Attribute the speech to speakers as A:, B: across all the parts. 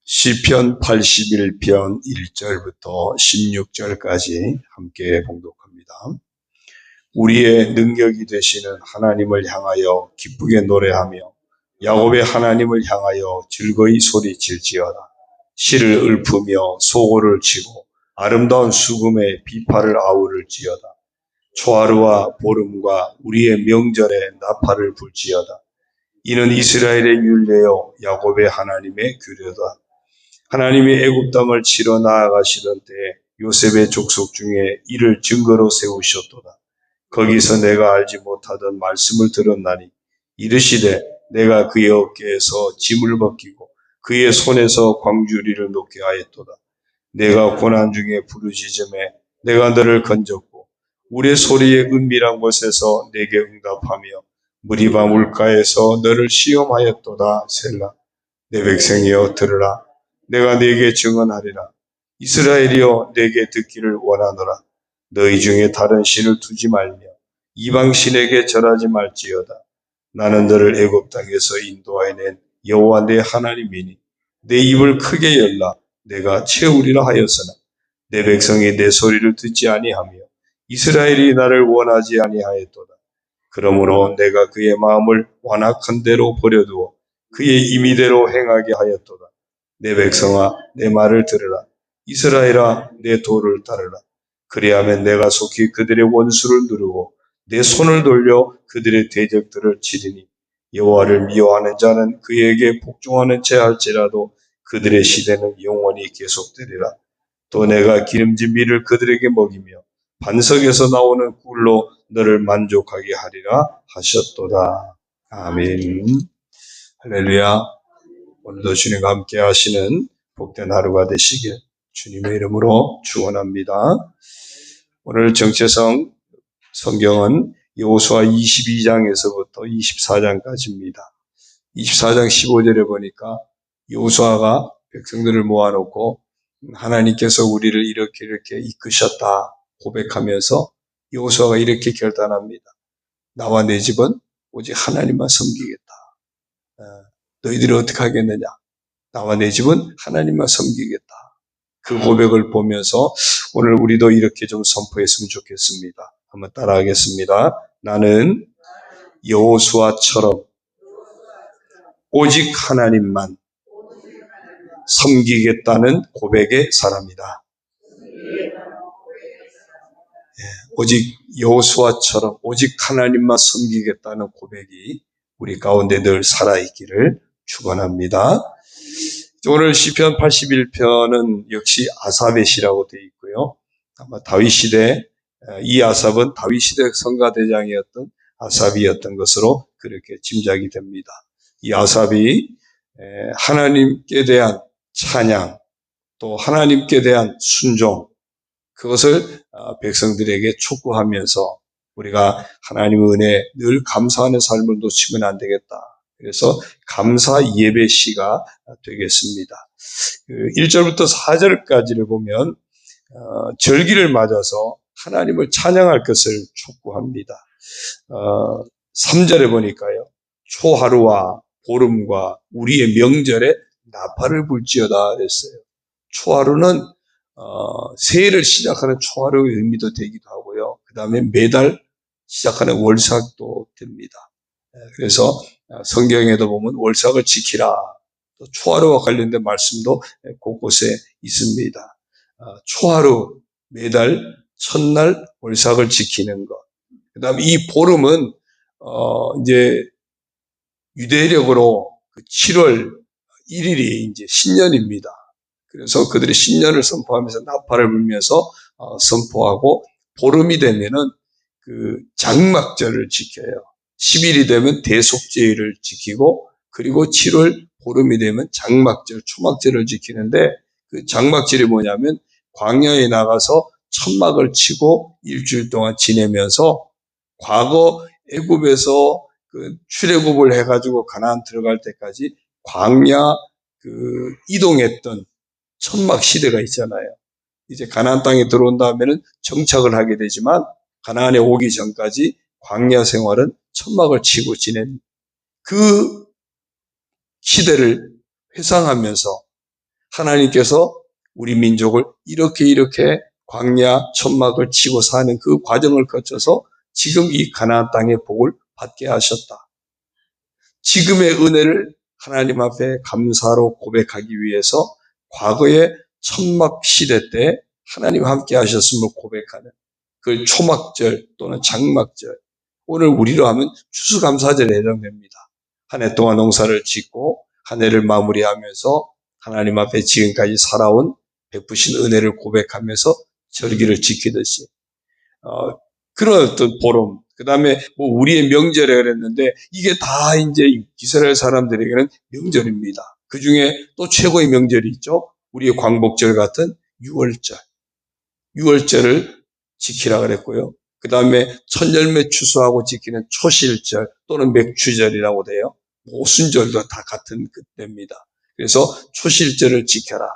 A: 시편 81편 1절부터 16절까지 함께 봉독합니다. 우리의 능력이 되시는 하나님을 향하여 기쁘게 노래하며 야곱의 하나님을 향하여 즐거이 소리칠지어다. 실을 읊으며 소고를 치고 아름다운 수금에 비파를 아우를지어다. 초하루와 보름과 우리의 명절에 나팔을 불지어다. 이는 이스라엘의 율례요 야곱의 하나님의 규례다. 하나님이 애굽 땅을 치러 나아가시던 때에 요셉의 족속 중에 이를 증거로 세우셨도다. 거기서 내가 알지 못하던 말씀을 들었나니 이르시되 내가 그의 어깨에서 짐을 벗기고 그의 손에서 광주리를 놓게 하였도다. 내가 고난 중에 부르짖음에 내가 너를 건졌고 우리 소리의 은밀한 곳에서 내게 응답하며 무리바 물가에서 너를 시험하였도다. 셀라. 내 백성이여 들으라. 내가 네게 증언하리라. 이스라엘이여 내게 듣기를 원하노라. 너희 중에 다른 신을 두지 말며 이방 신에게 절하지 말지어다. 나는 너를 애굽 땅에서 인도하여낸 여호와 내 하나님이니 내 입을 크게 열라 내가 채우리라 하였으나 내 백성이 내 소리를 듣지 아니하며 이스라엘이 나를 원하지 아니하였도다. 그러므로 내가 그의 마음을 완악한 대로 버려두어 그의 임의대로 행하게 하였도다. 내 백성아 내 말을 들으라. 이스라엘아 내 도를 따르라. 그리하면 내가 속히 그들의 원수를 누르고 내 손을 돌려 그들의 대적들을 치리니 여호와를 미워하는 자는 그에게 복종하는 채 할지라도 그들의 시대는 영원히 계속되리라. 또 내가 기름진 밀을 그들에게 먹이며 반석에서 나오는 꿀로 너를 만족하게 하리라 하셨도다. 아멘. 할렐루야. 오늘도 주님과 함께 하시는 복된 하루가 되시길 주님의 이름으로 축원합니다. 오늘 정체성 성경은 여호수아 22장에서부터 24장까지입니다. 24장 15절에 보니까 여호수아가 백성들을 모아놓고 하나님께서 우리를 이렇게 이끄셨다 고백하면서 여호수아가 이렇게 결단합니다. 나와 내 집은 오직 하나님만 섬기겠다. 너희들이 어떻게 하겠느냐? 나와 내 집은 하나님만 섬기겠다. 그 고백을 보면서 오늘 우리도 이렇게 좀 선포했으면 좋겠습니다. 한번 따라하겠습니다. 나는 여호수아처럼 오직 하나님만 섬기겠다는 고백의 사람이다. 오직 여호수아처럼 오직 하나님만 섬기겠다는 고백이 우리 가운데 늘 살아있기를 축원합니다. 오늘 시편 81편은 역시 아삽의 시라고 되어 있고요. 아마 다윗 시대, 이 아삽은 다윗 시대 성가대장이었던 아삽이었던 것으로 그렇게 짐작이 됩니다. 이 아삽이 하나님께 대한 찬양, 또 하나님께 대한 순종, 그것을 백성들에게 촉구하면서 우리가 하나님의 은혜에 늘 감사하는 삶을 놓치면 안 되겠다. 그래서 감사 예배 시가 되겠습니다. 1절부터 4절까지를 보면 절기를 맞아서 하나님을 찬양할 것을 촉구합니다. 3절에 보니까요. 초하루와 보름과 우리의 명절에 나팔을 불지어다 그랬어요. 초하루는 새해를 시작하는 초하루의 의미도 되기도 하고요. 그 다음에 매달 시작하는 월삭도 됩니다. 그래서 성경에도 보면 월삭을 지키라. 또 초하루와 관련된 말씀도 곳곳에 있습니다. 초하루, 매달, 첫날 월삭을 지키는 것. 그 다음에 이 보름은 이제 유대력으로 7월 1일이 이제 신년입니다. 그래서 그들이 신년을 선포하면서 나팔을 불면서 선포하고 보름이 되면은 그 장막절을 지켜요. 10일이 되면 대속제일을 지키고 그리고 7월 보름이 되면 장막절, 초막절을 지키는데 그 장막절이 뭐냐면 광야에 나가서 천막을 치고 일주일 동안 지내면서 과거 애굽에서 그 출애굽을 해가지고 가나안 들어갈 때까지 광야 그 이동했던 천막 시대가 있잖아요. 이제 가나안 땅에 들어온 다음에는 정착을 하게 되지만 가나안에 오기 전까지 광야 생활은 천막을 치고 지낸 그 시대를 회상하면서 하나님께서 우리 민족을 이렇게 광야 천막을 치고 사는 그 과정을 거쳐서 지금 이 가나안 땅의 복을 받게 하셨다. 지금의 은혜를 하나님 앞에 감사로 고백하기 위해서 과거의 천막 시대 때 하나님 함께 하셨음을 고백하는 그 초막절 또는 장막절, 오늘 우리로 하면 추수감사절에 해당됩니다. 한 해 동안 농사를 짓고 한 해를 마무리하면서 하나님 앞에 지금까지 살아온 베푸신 은혜를 고백하면서 절기를 지키듯이 그런 어떤 보름, 그 다음에 뭐 우리의 명절에 그랬는데 이게 다 이제 이스라엘 사람들에게는 명절입니다. 그 중에 또 최고의 명절이 있죠. 우리의 광복절 같은 6월절. 6월절을 지키라 그랬고요. 그 다음에 천열매 추수하고 지키는 초실절 또는 맥추절이라고 돼요. 모순절도 다 같은 그때입니다. 그래서 초실절을 지켜라.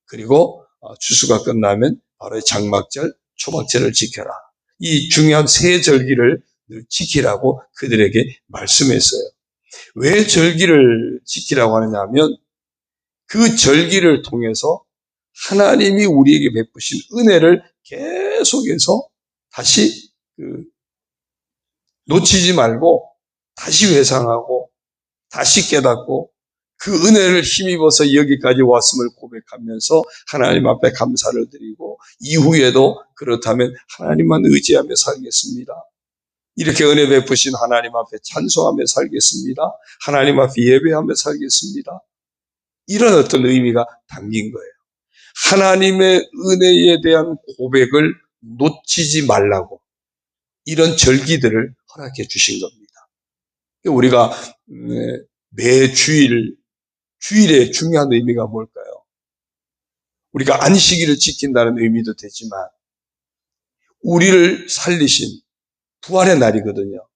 A: 그리고 추수가 끝나면 바로 장막절, 초막절을 지켜라. 이 중요한 세 절기를 지키라고 그들에게 말씀했어요. 왜 절기를 지키라고 하느냐 하면 그 절기를 통해서 하나님이 우리에게 베푸신 은혜를 계속해서 다시 놓치지 말고 다시 회상하고 다시 깨닫고 그 은혜를 힘입어서 여기까지 왔음을 고백하면서 하나님 앞에 감사를 드리고 이후에도 그렇다면 하나님만 의지하며 살겠습니다. 이렇게 은혜 베푸신 하나님 앞에 찬송하며 살겠습니다. 하나님 앞에 예배하며 살겠습니다. 이런 어떤 의미가 담긴 거예요. 하나님의 은혜에 대한 고백을 놓치지 말라고 이런 절기들을 허락해 주신 겁니다. 우리가 매 주일의 중요한 의미가 뭘까요? 우리가 안식일을 지킨다는 의미도 되지만 우리를 살리신 부활의 날이거든요.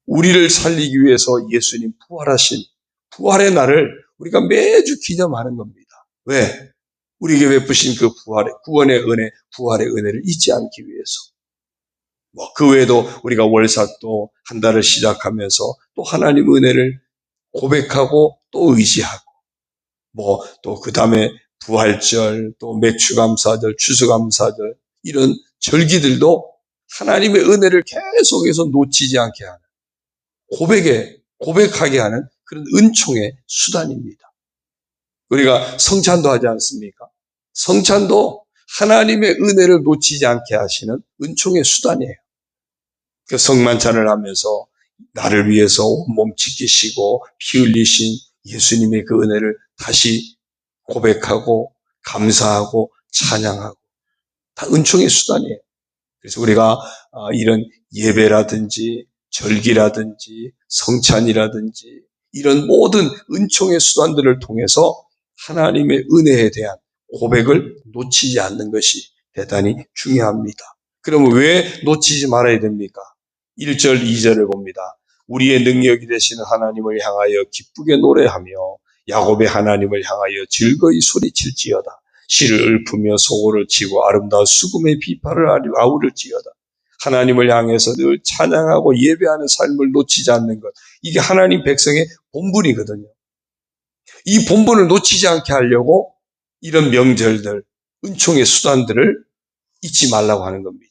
A: 우리를 살리기 위해서 예수님 부활하신 부활의 날을 우리가 매주 기념하는 겁니다. 왜? 우리에게 베푸신 그 구원의 은혜, 부활의 은혜를 잊지 않기 위해서. 그 외에도 우리가 월삭도 한 달을 시작하면서 또 하나님 은혜를 고백하고 또 의지하고 또 그 다음에 부활절, 또 맥추감사절, 추수감사절 이런 절기들도 하나님의 은혜를 계속해서 놓치지 않게 하는 고백하게 하는 그런 은총의 수단입니다. 우리가 성찬도 하지 않습니까? 성찬도 하나님의 은혜를 놓치지 않게 하시는 은총의 수단이에요. 그 성만찬을 하면서 나를 위해서 온몸 지키시고 피 흘리신 예수님의 그 은혜를 다시 고백하고 감사하고 찬양하고 다 은총의 수단이에요. 그래서 우리가 이런 예배라든지 절기라든지 성찬이라든지 이런 모든 은총의 수단들을 통해서 하나님의 은혜에 대한 고백을 놓치지 않는 것이 대단히 중요합니다. 그러면 왜 놓치지 말아야 됩니까? 1절, 2절을 봅니다. 우리의 능력이 되시는 하나님을 향하여 기쁘게 노래하며 야곱의 하나님을 향하여 즐거이 소리칠지어다. 시를 읊으며 소고를 치고 아름다운 수금의 비파를 아우를지어다. 하나님을 향해서 늘 찬양하고 예배하는 삶을 놓치지 않는 것. 이게 하나님 백성의 본분이거든요. 이 본분을 놓치지 않게 하려고 이런 명절들, 은총의 수단들을 잊지 말라고 하는 겁니다.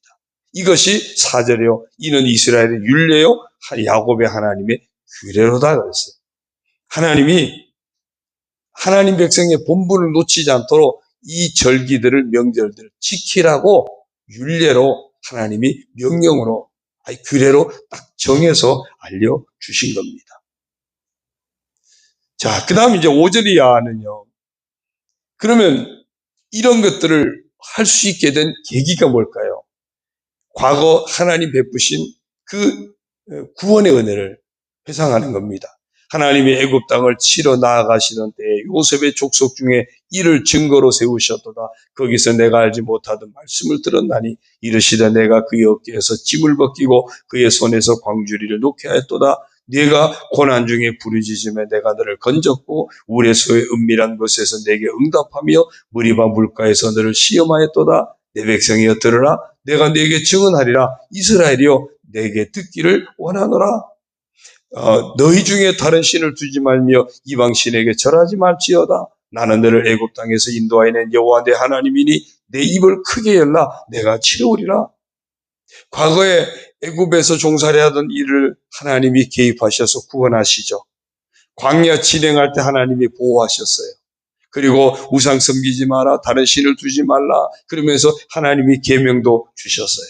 A: 이것이 4절이요. 이는 이스라엘의 율례요. 야곱의 하나님의 규례로다 그랬어요. 하나님 백성의 본분을 놓치지 않도록 이 절기들을 명절들을 지키라고 율례로 하나님이 명령으로 규례로 딱 정해서 알려주신 겁니다. 자, 그 다음 이제 5절이야는요. 그러면 이런 것들을 할 수 있게 된 계기가 뭘까요? 과거 하나님 베푸신 그 구원의 은혜를 회상하는 겁니다. 하나님이 애굽 땅을 치러 나아가시던 때에 요셉의 족속 중에 이를 증거로 세우셨도다. 거기서 내가 알지 못하던 말씀을 들었나니 이르시되 내가 그의 어깨에서 짐을 벗기고 그의 손에서 광주리를 놓게 하였도다. 네가 고난 중에 부르짖음에 내가 너를 건졌고 우레소의 은밀한 곳에서 내게 응답하며 무리바 물가에서 너를 시험하였도다. 내 백성이여 들으라. 내가 네게 증언하리라. 이스라엘이여 내게 듣기를 원하노라. 너희 중에 다른 신을 두지 말며 이방 신에게 절하지 말지어다. 나는 너를 애굽 땅에서 인도하여 낸 여호와 내 하나님이니 내 입을 크게 열라 내가 채우리라. 과거에 애굽에서 종살이하던 일을 하나님이 개입하셔서 구원하시죠. 광야 진행할 때 하나님이 보호하셨어요. 그리고 우상 섬기지 마라, 다른 신을 두지 말라 그러면서 하나님이 계명도 주셨어요.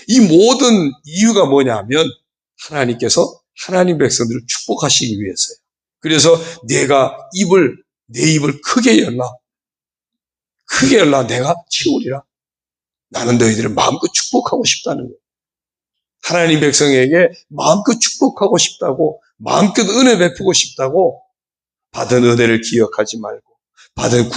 A: 이 모든 이유가 뭐냐면 하나님께서 하나님 백성들을 축복하시기 위해서요. 그래서 내 입을 크게 열라 내가 채우리라. 나는 너희들을 마음껏 축복하고 싶다는 거예요. 하나님 백성에게 마음껏 축복하고 싶다고, 마음껏 은혜 베푸고 싶다고, 받은 은혜를 기억하지 말고, 받은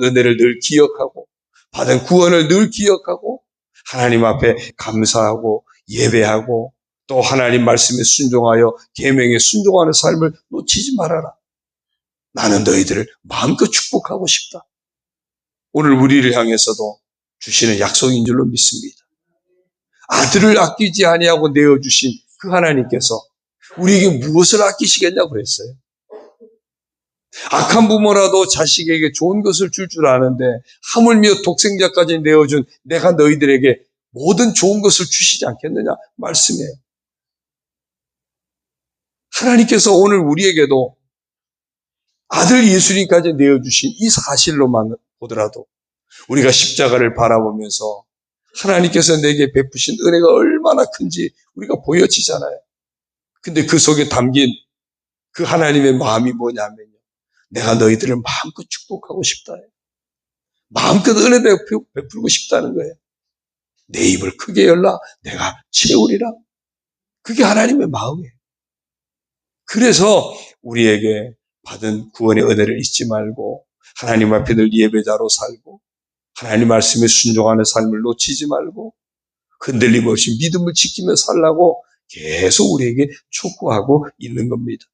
A: 은혜를 늘 기억하고, 받은 구원을 늘 기억하고, 하나님 앞에 감사하고, 예배하고, 또 하나님 말씀에 순종하여 계명에 순종하는 삶을 놓치지 말아라. 나는 너희들을 마음껏 축복하고 싶다. 오늘 우리를 향해서도 주시는 약속인 줄로 믿습니다. 아들을 아끼지 아니하고 내어주신 그 하나님께서 우리에게 무엇을 아끼시겠냐고 그랬어요. 악한 부모라도 자식에게 좋은 것을 줄 아는데 하물며 독생자까지 내어준 내가 너희들에게 모든 좋은 것을 주시지 않겠느냐 말씀이에요. 하나님께서 오늘 우리에게도 아들 예수님까지 내어주신 이 사실로만 보더라도 우리가 십자가를 바라보면서 하나님께서 내게 베푸신 은혜가 얼마나 큰지 우리가 보여지잖아요. 근데 그 속에 담긴 그 하나님의 마음이 뭐냐면요. 내가 너희들을 마음껏 축복하고 싶다. 마음껏 은혜 베풀고 싶다는 거예요. 내 입을 크게 열라 내가 채우리라. 그게 하나님의 마음이에요. 그래서 우리에게 받은 구원의 은혜를 잊지 말고 하나님 앞에 늘 예배자로 살고 하나님 말씀에 순종하는 삶을 놓치지 말고 흔들림 없이 믿음을 지키며 살라고 계속 우리에게 촉구하고 있는 겁니다.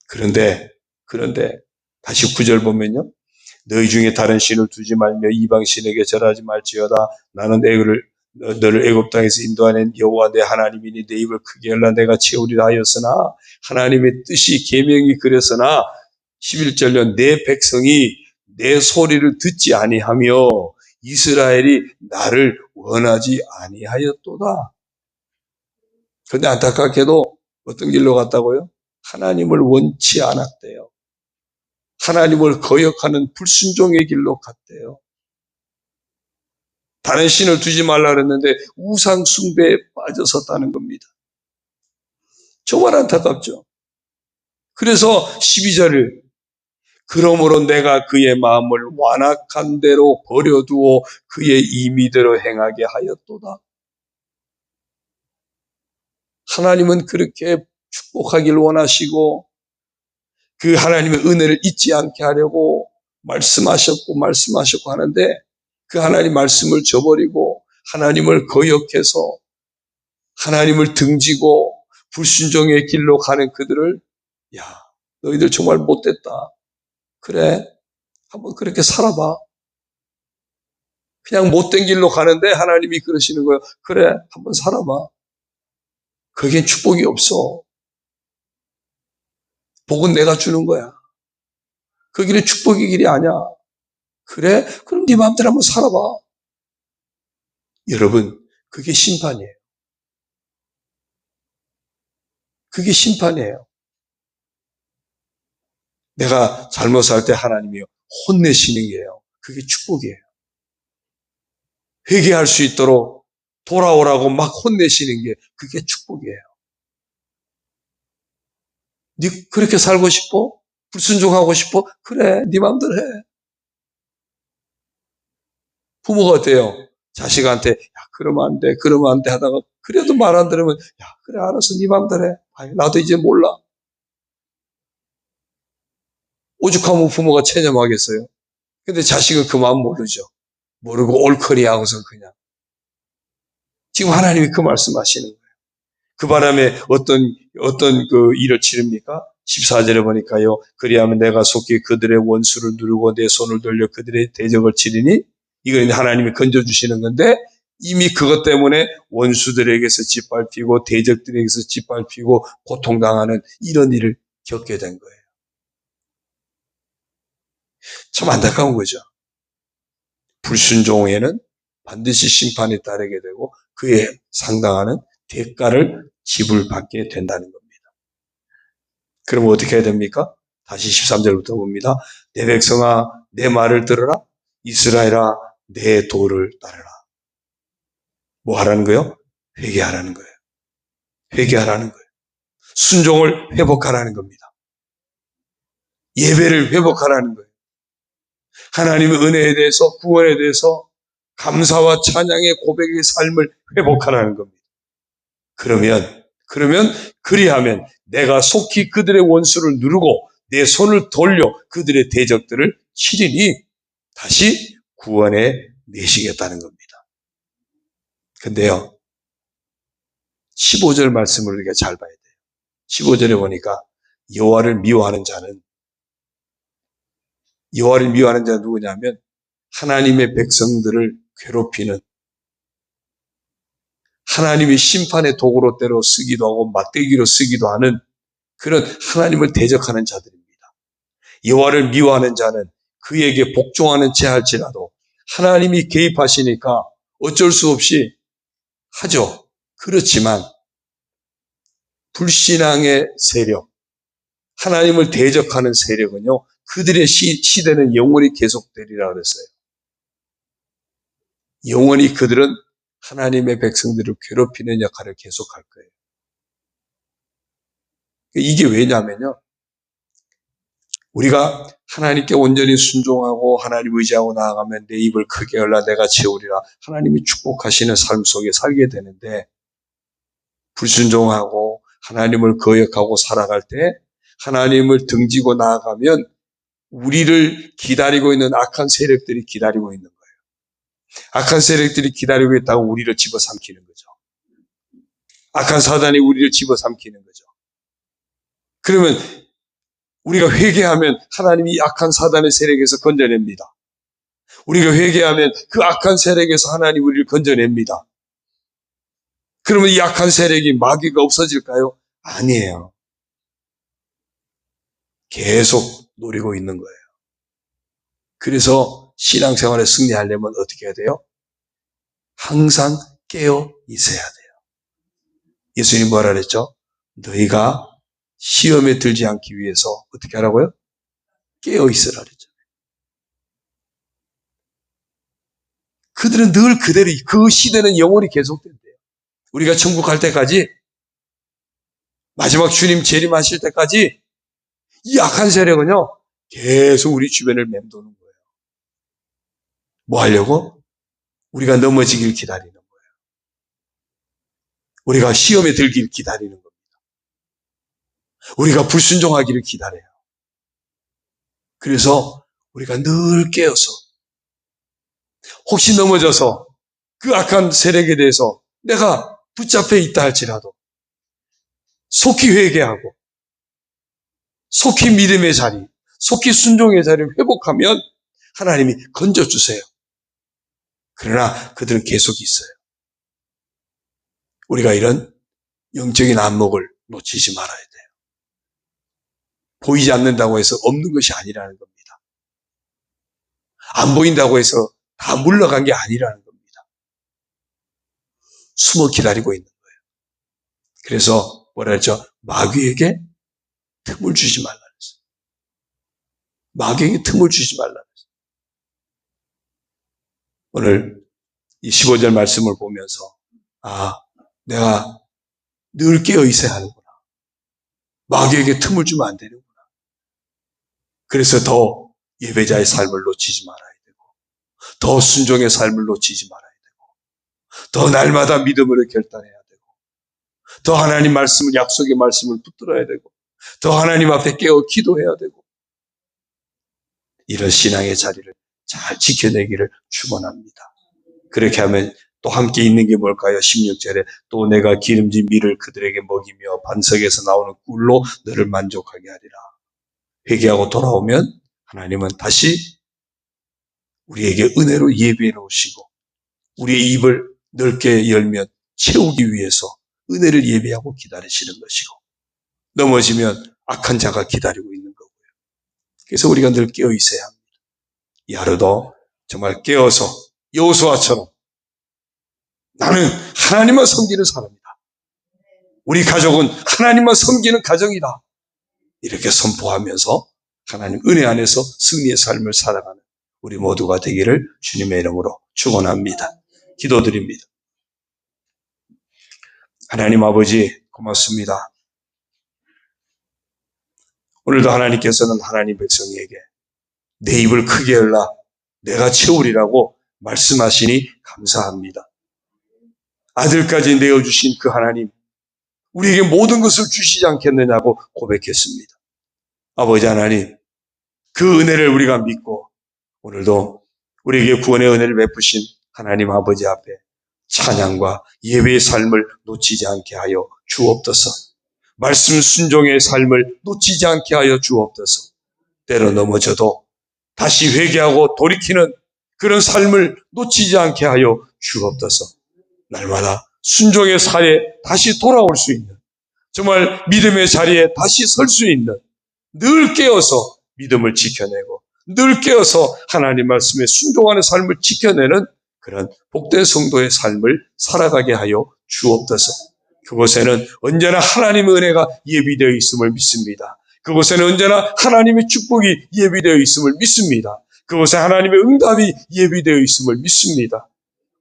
A: 그런데 다시 9절 보면요. 너희 중에 다른 신을 두지 말며 이방 신에게 절하지 말지어다. 나는 너를 애굽 땅에서 인도하는 여호와 내 하나님이니 내 입을 크게 열라 내가 채우리라 하였으나 하나님의 뜻이 계명이 그랬으나 11절로 내 백성이 내 소리를 듣지 아니하며 이스라엘이 나를 원하지 아니하였도다. 그런데 안타깝게도 어떤 길로 갔다고요? 하나님을 원치 않았대요. 하나님을 거역하는 불순종의 길로 갔대요. 다른 신을 두지 말라 그랬는데 우상 숭배에 빠져섰다는 겁니다. 정말 안타깝죠. 그래서 12절을 그러므로 내가 그의 마음을 완악한 대로 버려두어 그의 임의대로 행하게 하였도다. 하나님은 그렇게 축복하길 원하시고 그 하나님의 은혜를 잊지 않게 하려고 말씀하셨고 하는데 그 하나님 말씀을 저버리고 하나님을 거역해서 하나님을 등지고 불순종의 길로 가는 그들을 너희들 정말 못됐다. 그래 한번 그렇게 살아봐. 그냥 못된 길로 가는데 하나님이 그러시는 거예요. 그래 한번 살아봐. 거기엔 축복이 없어. 복은 내가 주는 거야. 그 길은 축복의 길이 아니야. 그래? 그럼 네 마음대로 한번 살아봐. 여러분, 그게 심판이에요. 그게 심판이에요. 내가 잘못 살 때 하나님이 혼내시는 게요. 그게 축복이에요. 회개할 수 있도록 돌아오라고 막 혼내시는 게 그게 축복이에요. 네 그렇게 살고 싶어? 불순종하고 싶어? 그래, 네 마음대로 해. 부모가 어때요? 자식한테 그러면 안 돼 하다가 그래도 말 안 들으면 그래 알았어 네 마음대로 해. 나도 이제 몰라. 오죽하면 부모가 체념하겠어요. 근데 자식은 그 마음 모르죠. 모르고 옳거리 하고서 그냥. 지금 하나님이 그 말씀하시는 거예요. 그 바람에 어떤 그 일을 치릅니까? 14절에 보니까요. 그리하면 내가 속히 그들의 원수를 누르고 내 손을 돌려 그들의 대적을 치리니 이건 하나님이 건져주시는 건데 이미 그것 때문에 원수들에게서 짓밟히고 대적들에게서 짓밟히고 고통당하는 이런 일을 겪게 된 거예요. 참 안타까운 거죠. 불순종에는 반드시 심판이 따르게 되고 그에 상당하는 대가를 지불받게 된다는 겁니다. 그럼 어떻게 해야 됩니까? 다시 13절부터 봅니다. 내 백성아 내 말을 들으라. 이스라엘아 내 도를 따르라. 뭐 하라는 거예요? 회개하라는 거예요. 회개하라는 거예요. 순종을 회복하라는 겁니다. 예배를 회복하라는 거예요. 하나님의 은혜에 대해서 구원에 대해서 감사와 찬양의 고백의 삶을 회복하라는 겁니다. 그리하면 내가 속히 그들의 원수를 누르고 내 손을 돌려 그들의 대적들을 치리니 다시 구원해 내시겠다는 겁니다. 근데요, 15절 말씀을 우리가 잘 봐야 돼요. 15절에 보니까 여호와를 미워하는 자는 누구냐면 하나님의 백성들을 괴롭히는, 하나님이 심판의 도구로 때로 쓰기도 하고 맞대기로 쓰기도 하는 그런 하나님을 대적하는 자들입니다. 여호와를 미워하는 자는 그에게 복종하는 채 할지라도 하나님이 개입하시니까 어쩔 수 없이 하죠. 그렇지만 불신앙의 세력, 하나님을 대적하는 세력은요, 그들의 시대는 영원히 계속되리라 그랬어요. 영원히 그들은 하나님의 백성들을 괴롭히는 역할을 계속할 거예요. 이게 왜냐면요, 우리가 하나님께 온전히 순종하고 하나님 의지하고 나아가면 내 입을 크게 열라 내가 채우리라, 하나님이 축복하시는 삶 속에 살게 되는데, 불순종하고 하나님을 거역하고 살아갈 때 하나님을 등지고 나아가면 우리를 기다리고 있는 악한 세력들이 기다리고 있는 거예요. 악한 세력들이 기다리고 있다고 우리를 집어삼키는 거죠. 악한 사단이 우리를 집어삼키는 거죠. 그러면 우리가 회개하면 하나님이 악한 사단의 세력에서 건져냅니다. 우리가 회개하면 그 악한 세력에서 하나님 우리를 건져냅니다. 그러면 이 악한 세력이 마귀가 없어질까요? 아니에요. 계속 노리고 있는 거예요. 그래서 신앙생활에 승리하려면 어떻게 해야 돼요? 항상 깨어 있어야 돼요. 예수님 뭐라 그랬죠? 너희가 시험에 들지 않기 위해서 어떻게 하라고요? 깨어 있으라 그랬죠. 그들은 늘 그대로, 그 시대는 영원히 계속된대요. 우리가 천국 갈 때까지, 마지막 주님 재림하실 때까지 이 악한 세력은요, 계속 우리 주변을 맴도는 거예요. 뭐 하려고? 우리가 넘어지길 기다리는 거예요. 우리가 시험에 들길 기다리는 겁니다. 우리가 불순종하기를 기다려요. 그래서 우리가 늘 깨어서 혹시 넘어져서 그 악한 세력에 대해서 내가 붙잡혀 있다 할지라도 속히 회개하고 속히 믿음의 자리, 속히 순종의 자리를 회복하면 하나님이 건져주세요. 그러나 그들은 계속 있어요. 우리가 이런 영적인 안목을 놓치지 말아야 돼요. 보이지 않는다고 해서 없는 것이 아니라는 겁니다. 안 보인다고 해서 다 물러간 게 아니라는 겁니다. 숨어 기다리고 있는 거예요. 그래서 뭐라 했죠? 마귀에게 틈을 주지 말라 그랬어요. 마귀에게 틈을 주지 말라 그랬어요. 오늘 이 15절 말씀을 보면서 내가 늘 깨어 있어야 하는구나. 마귀에게 틈을 주면 안 되는구나. 그래서 더 예배자의 삶을 놓치지 말아야 되고, 더 순종의 삶을 놓치지 말아야 되고, 더 날마다 믿음으로 결단해야 되고, 더 하나님 말씀을, 약속의 말씀을 붙들어야 되고, 더 하나님 앞에 깨어 기도해야 되고, 이런 신앙의 자리를 잘 지켜내기를 축원합니다. 그렇게 하면 또 함께 있는 게 뭘까요? 16절에 또 내가 기름진 밀을 그들에게 먹이며 반석에서 나오는 꿀로 너를 만족하게 하리라. 회개하고 돌아오면 하나님은 다시 우리에게 은혜로 예비해 놓으시고 우리의 입을 넓게 열면 채우기 위해서 은혜를 예비하고 기다리시는 것이고, 넘어지면 악한 자가 기다리고 있는 거고요. 그래서 우리가 늘 깨어 있어야 합니다. 이 하루도 정말 깨어서 여호수아처럼 나는 하나님만 섬기는 사람이다. 우리 가족은 하나님만 섬기는 가정이다. 이렇게 선포하면서 하나님 은혜 안에서 승리의 삶을 살아가는 우리 모두가 되기를 주님의 이름으로 축원합니다. 기도드립니다. 하나님 아버지 고맙습니다. 오늘도 하나님께서는 하나님 백성에게 내 입을 크게 열라 내가 채우리라고 말씀하시니 감사합니다. 아들까지 내어주신 그 하나님, 우리에게 모든 것을 주시지 않겠느냐고 고백했습니다. 아버지 하나님, 그 은혜를 우리가 믿고 오늘도 우리에게 구원의 은혜를 베푸신 하나님 아버지 앞에 찬양과 예배의 삶을 놓치지 않게 하여 주옵소서. 말씀 순종의 삶을 놓치지 않게 하여 주옵소서. 때로 넘어져도 다시 회개하고 돌이키는 그런 삶을 놓치지 않게 하여 주옵소서. 날마다 순종의 사에 다시 돌아올 수 있는, 정말 믿음의 자리에 다시 설 수 있는, 늘 깨어서 믿음을 지켜내고 늘 깨어서 하나님 말씀에 순종하는 삶을 지켜내는 그런 복된 성도의 삶을 살아가게 하여 주옵소서. 그곳에는 언제나 하나님의 은혜가 예비되어 있음을 믿습니다. 그곳에는 언제나 하나님의 축복이 예비되어 있음을 믿습니다. 그곳에 하나님의 응답이 예비되어 있음을 믿습니다.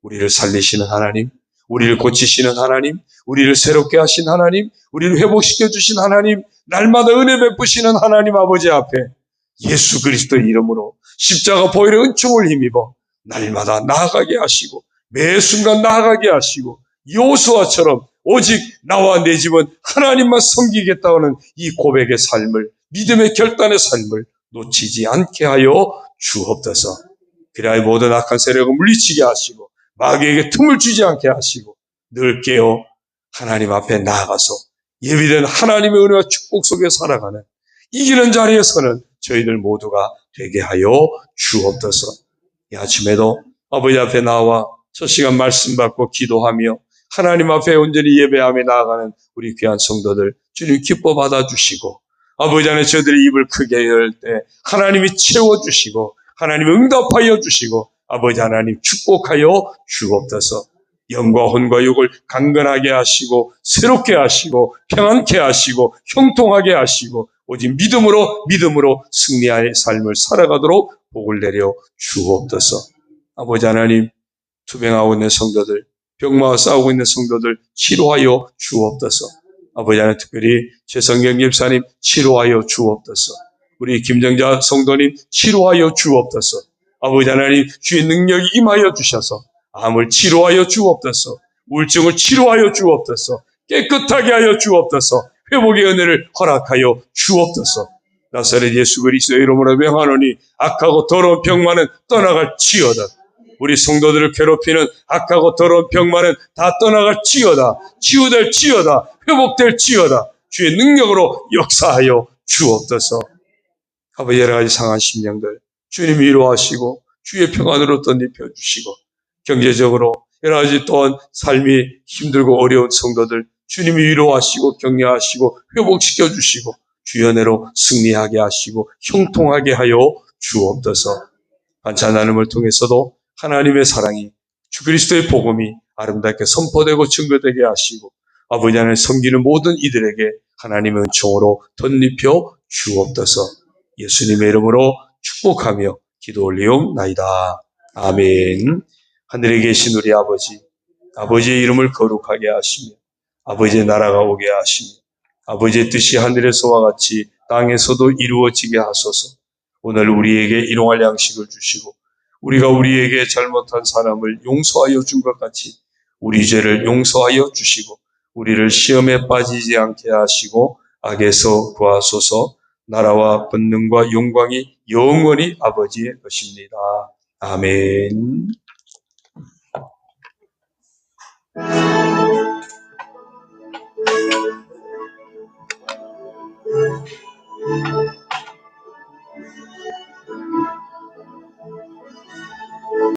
A: 우리를 살리시는 하나님, 우리를 고치시는 하나님, 우리를 새롭게 하신 하나님, 우리를 회복시켜 주신 하나님, 날마다 은혜 베푸시는 하나님 아버지 앞에 예수 그리스도의 이름으로 십자가 보혈의 은총을 힘입어 날마다 나아가게 하시고 매 순간 나아가게 하시고 여호수아처럼 오직 나와 내 집은 하나님만 섬기겠다는 이 고백의 삶을, 믿음의 결단의 삶을 놓치지 않게 하여 주옵소서. 그리하여 모든 악한 세력을 물리치게 하시고 마귀에게 틈을 주지 않게 하시고 늘 깨어 하나님 앞에 나아가서 예비된 하나님의 은혜와 축복 속에 살아가는 이기는 자리에서는 저희들 모두가 되게 하여 주옵소서. 이 아침에도 아버지 앞에 나와 첫 시간 말씀 받고 기도하며 하나님 앞에 온전히 예배하며 나아가는 우리 귀한 성도들 주님 기뻐 받아주시고 아버지 안에 저들의 입을 크게 열 때 하나님이 채워주시고 하나님이 응답하여 주시고 아버지 하나님 축복하여 주옵소서. 영과 혼과 육을 강건하게 하시고 새롭게 하시고 평안케 하시고 형통하게 하시고 오직 믿음으로 승리의 삶을 살아가도록 복을 내려 주옵소서. 아버지 하나님, 투병하고 있는 성도들, 병마와 싸우고 있는 성도들 치료하여 주옵소서. 아버지 하나님, 특별히 최성경 집사님 치료하여 주옵소서. 우리 김정자 성도님 치료하여 주옵소서. 아버지 하나님, 주의 능력이 임하여 주셔서 암을 치료하여 주옵소서. 우울증을 치료하여 주옵소서. 깨끗하게 하여 주옵소서. 회복의 은혜를 허락하여 주옵소서. 나사렛 예수 그리스도의 이름으로 명하노니 악하고 더러운 병만은 떠나갈지어다. 우리 성도들을 괴롭히는 악하고 더러운 병만은 다 떠나갈지어다. 치유될지어다. 회복될지어다. 주의 능력으로 역사하여 주옵소서. 아버지 여러 가지 상한 심령들 주님 위로하시고 주의 평안으로 덧입혀 주시고 경제적으로 여러 가지 또한 삶이 힘들고 어려운 성도들 주님이 위로하시고 격려하시고 회복시켜 주시고 주의 은혜로 승리하게 하시고 형통하게 하여 주옵소서. 반찬 나눔을 통해서도 하나님의 사랑이 주 그리스도의 복음이 아름답게 선포되고 증거되게 하시고 아버지 하나님 섬기는 모든 이들에게 하나님의 은총으로 덧입혀 주옵소서. 예수님의 이름으로 축복하며 기도 올리옵나이다. 아멘. 하늘에 계신 우리 아버지, 아버지의 이름을 거룩하게 하시며 아버지의 나라가 오게 하시며 아버지의 뜻이 하늘에서와 같이 땅에서도 이루어지게 하소서. 오늘 우리에게 일용할 양식을 주시고 우리가 우리에게 잘못한 사람을 용서하여 준 것 같이 우리 죄를 용서하여 주시고 우리를 시험에 빠지지 않게 하시고 악에서 구하소서. 나라와 권능과 영광이 영원히 아버지의 것입니다. 아멘.